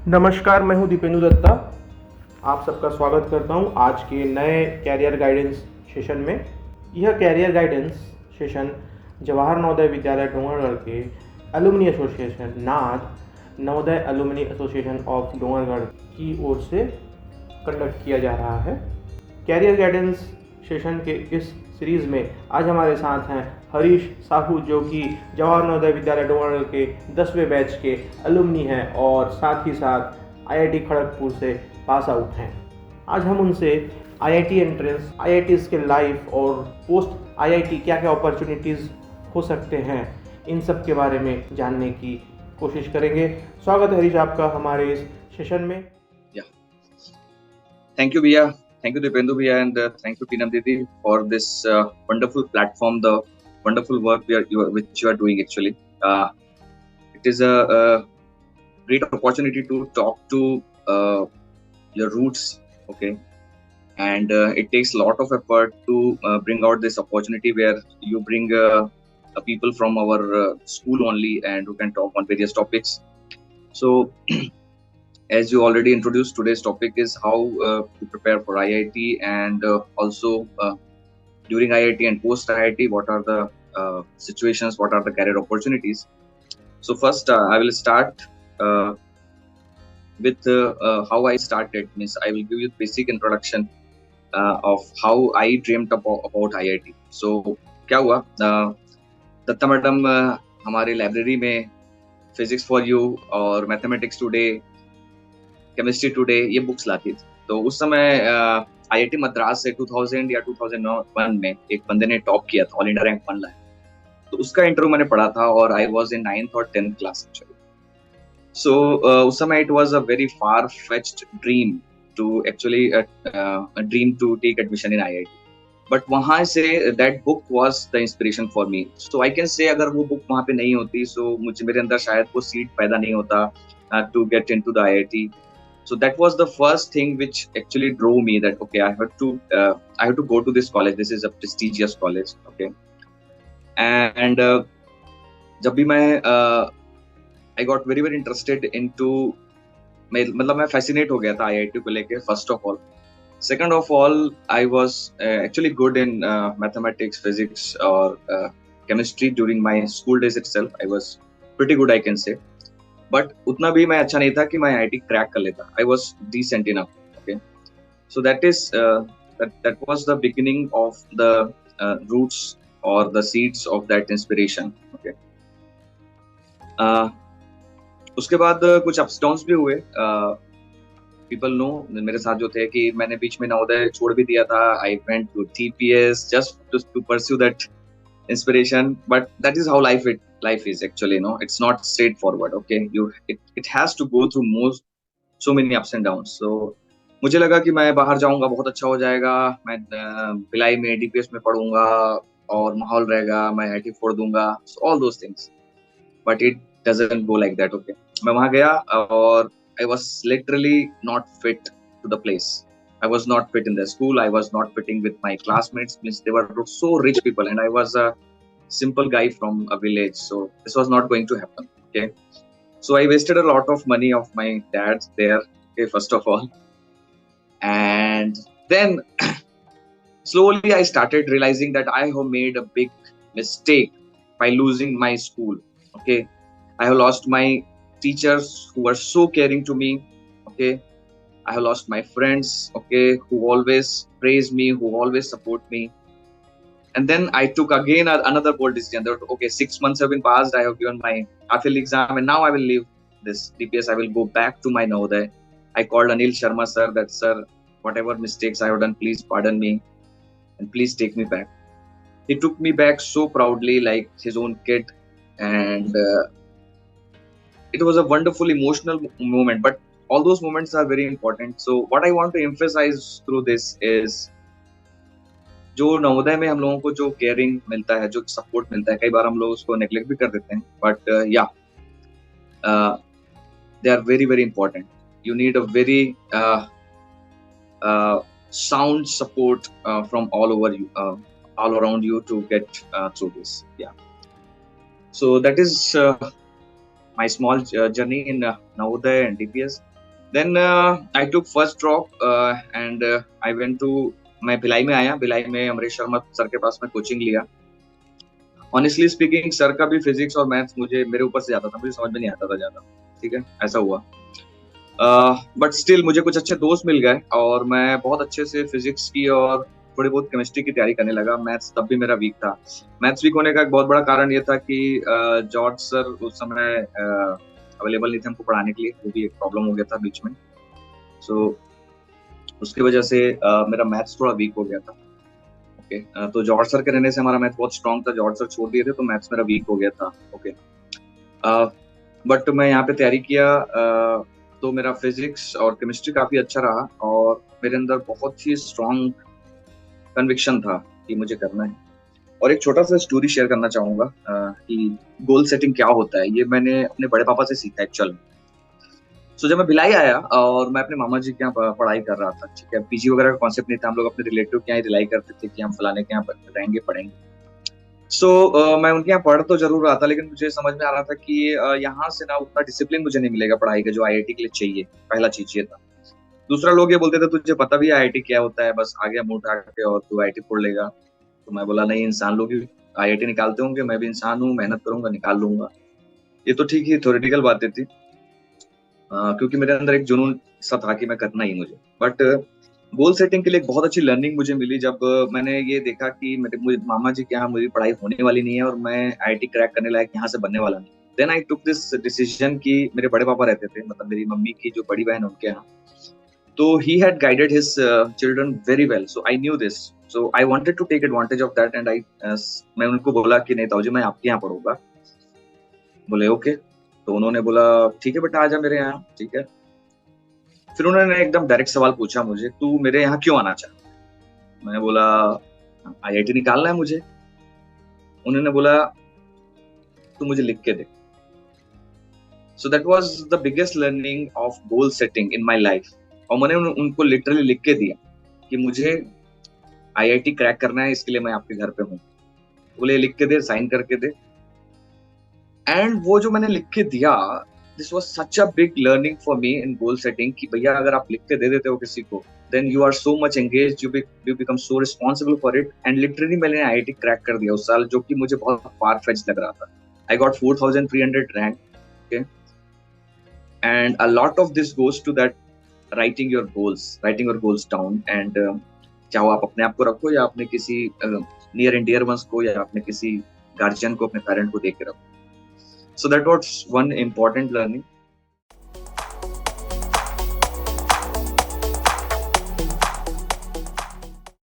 नमस्कार, मैं हूं दीपेंदु दत्ता। आप सबका स्वागत करता हूं आज के नए कैरियर गाइडेंस सेशन में। यह career guidance session Jawahar Navodaya Vidyalaya Dongargarh के alumni association Naad Navodaya alumni association of Dongargarh की ओर से कंडक्ट किया जा रहा है। कैरियर गाइडेंस सेशन के इस सीरीज़ में आज हमारे साथ हैं हरीश साहू, जो कि जवाहर नवोदय विद्यालय डोंगरगढ़ के 10वें बैच के अलुमनी हैं और साथ ही साथ आईआईटी खड़गपुर से पास आउट हैं। आज हम उनसे आईआईटी एंट्रेंस, आईआईटी के लाइफ और पोस्ट आईआईटी क्या क्या अपॉर्चुनिटीज़ हो सकते हैं, इन सब के बारे में जानने की कोशिश करेंगे। स्वागत है हरीश आपका हमारे इस सेशन में। Thank you, Bia. Thank you, Dipendu Bia, and thank you, Peenam Didi, for this wonderful platform, the wonderful work which you are doing. Actually, it is a great opportunity to talk to your roots. Okay, and it takes a lot of effort to bring out this opportunity where you bring people from our school only and who can talk on various topics. So. As you already introduced, today's topic is how to prepare for IIT and also during IIT and post IIT, what are the situations, what are the career opportunities. So first, I will start with how I started. Means I will give you basic introduction of how I dreamt about IIT. So क्या हुआ, Dutta madam हमारे library में physics for you और mathematics today, chemistry today ये books लाती थी। तो उस समय आईआईटी मद्रास से 2000 या 2001 में एक बंदे ने टॉप किया था, ऑल इंडिया रैंक 1 लाया। तो उसका इंटरव्यू मैंने पढ़ा था और आई वाज इन 9th और 10th क्लास एक्चुअली। सो उस समय it was a very far fetched dream to actually dream to take admission in IIT. But वहां से that book was the inspiration for me. So I can say अगर वो book वहां पे नहीं होती सो मुझे मेरे अंदर शायद वो सीट पैदा नहीं होता to get into the IIT. So that was the first thing which actually drove me that okay, I have to go to this college. This is a prestigious college, okay. And जब भी मैं I got very very interested into मतलब मैं fascinate हो गया था IIT को लेके first of all. Second of all, I was actually good in mathematics, physics or chemistry during my school days itself. I was pretty good, I can say. But उतना भी मैं अच्छा नहीं था कि मैं आईआईटी क्रैक कर लेता। I was decent enough, okay. So that was the beginning of the roots or the seeds of that inspiration, okay. उसके बाद कुछ अप्स डाउन्स भी हुए। पीपल नो मेरे साथ जो थे कि मैंने बीच में नवोदय छोड़ भी दिया था। I went to TPS just to pursue that inspiration, but that is how life is actually, it's not straightforward, okay. It has to go through so many ups and downs. So मुझे लगा कि मैं बाहर जाऊंगा, बहुत अच्छा हो जाएगा, मैं भिलाई में डीपीएस में पढ़ूंगा और माहौल रहेगा, मैं आईटी फोड़ दूंगा, all those things, but it doesn't go like that, okay. मैं वहां गया और I was literally not fit to the place. I was not fit in the school. I was not fitting with my classmates. Means they were so rich people, and I was a simple guy from a village. So this was not going to happen. Okay, so I wasted a lot of money of my dad's there. Okay, first of all, and then slowly I started realizing that I have made a big mistake by losing my school. Okay, I have lost my teachers who were so caring to me. Okay. I have lost my friends, okay, who always praise me, who always support me. And then I took again another bold decision that, okay, 6 months have been passed. I have given my AFL exam and now I will leave this DPS. I will go back to my Navodaya. I called Anil Sharma sir that, sir, whatever mistakes I have done, please pardon me and please take me back. He took me back so proudly like his own kid. And it was a wonderful emotional moment. But all those moments are very important. So what I want to emphasize through this is जो नवोदय में हम लोगों को जो caring मिलता है, जो support मिलता है, कई बार हम लोग उसको नेग्लेक्ट भी कर देते हैं, but yeah they are very very important. You need a very sound support from all around you to get through this. Yeah. So that is my small journey in Navodaya and DPS. Then I took first drop and I went to, मैं भिलाई में आया, भिलाई में Amrish Sharma sir के पास में coaching लिया। Honestly speaking sir का भी physics और मैथ्स मुझे मेरे ऊपर से जाता था, मुझे समझ में नहीं आता था ज्यादा, ठीक है, ऐसा हुआ। बट स्टिल मुझे कुछ अच्छे दोस्त मिल गए और मैं बहुत अच्छे से फिजिक्स की और थोड़ी बहुत केमिस्ट्री की तैयारी करने लगा। मैथ्स तब भी मेरा वीक था। मैथ्स वीक होने का एक बहुत बड़ा कारण ये था कि जॉर्ज सर उस समय अवेलेबल नहीं थे हमको पढ़ाने के लिए, वो भी एक प्रॉब्लम हो गया था बीच में। सो उसकी वजह से मेरा मैथ्स थोड़ा वीक हो गया था। ओके, तो जॉर्ज सर के रहने से हमारा मैथ बहुत स्ट्रांग था। जॉर्ज सर छोड़ दिए थे तो मैथ्स मेरा वीक हो गया था। ओके, बट मैं यहाँ पे तैयारी किया तो मेरा फिजिक्स और केमिस्ट्री काफी अच्छा रहा और मेरे अंदर बहुत ही स्ट्रांग कन्विक्शन था कि मुझे करना है। और एक छोटा सा स्टोरी शेयर करना चाहूंगा कि गोल सेटिंग क्या होता है, ये मैंने अपने बड़े पापा से सीखा एक्चुअल। सो जब मैं भिलाई आया और मैं अपने मामा जी के यहाँ पढ़ाई कर रहा था, ठीक है, पीजी वगैरह का कॉन्सेप्ट नहीं था, हम लोग अपने रिलेटिव के यहाँ रिलाई करते थे कि हम फलाने के यहाँ रहेंगे पढ़ेंगे। सो मैं उनके यहाँ पढ़ तो जरूर रहा था, लेकिन मुझे समझ में आ रहा था कि यहाँ से ना उतना डिसिप्लिन मुझे नहीं मिलेगा पढ़ाई का जो आईआईटी के लिए चाहिए। पहला चीज ये था। दूसरा, लोग ये बोलते थे तुझे पता भी है आईआईटी क्या होता है, बस आ गया मुंह उठा के और तू आईआईटी पढ़ लेगा। तो मैं बोला नहीं, इंसान लोग भी आईआईटी निकालते होंगे, मैं भी इंसान हूँ, मेहनत करूंगा निकाल लूंगा। ये तो ठीक ही थ्योरेटिकल बातें थी, क्योंकि मेरे अंदर एक जुनून सा था कि मैं करना ही मुझे। बट गोल सेटिंग के लिए एक बहुत अच्छी लर्निंग मुझे मिली जब मैंने ये देखा कि मुझे मामा जी के यहाँ मेरी पढ़ाई होने वाली नहीं है और मैं आईआईटी क्रैक करने लायक यहाँ से बनने वाला नहीं। Then I took this decision कि मेरे बड़े पापा रहते थे, मतलब मेरी मम्मी की जो बड़ी बहन उनके यहाँ, तो he had guided his children very well, so I knew this, so I wanted to take advantage of that and I मैं उनको बोला कि नहीं ताऊजी मैं आपके यहाँ पढ़ूंगा। बोले ओके, तो उन्होंने बोला ठीक है बेटा आजा मेरे यहाँ, ठीक है। फिर उन्होंने एकदम डायरेक्ट सवाल पूछा मुझे, तू मेरे यहाँ क्यों आना चाहता है? मैंने बोला आईआईटी निकालना है मुझे। उन्होंने बोला तू मुझे लिख के दे। So that was the biggest learning of goal setting in my life. और मैंने उनको लिटरली लिख के दिया कि मुझे आईआईटी क्रैक करना है, इसके लिए मैं आपके घर पे हूँ। बोले लिख के दे, साइन करके दे। एंड वो जो मैंने लिख के दिया, this was such a big learning for me in goal setting कि भैया अगर आप लिख के दे देते हो किसी को, then you are so much engaged, you become so responsible for it. And literally मैंने आईआईटी क्रैक कर दिया उस साल, जो कि मुझे बहुत फार फेच्ड लग रहा था। I got 4300 rank, okay, and a lot of this goes to that writing your goals down and चाहे आप अपने आप को रखो या अपने किसी नियर एंड डियर वंस को या अपने किसी गार्जियन को, अपने पेरेंट को देख के रखो। सो that was one important learning.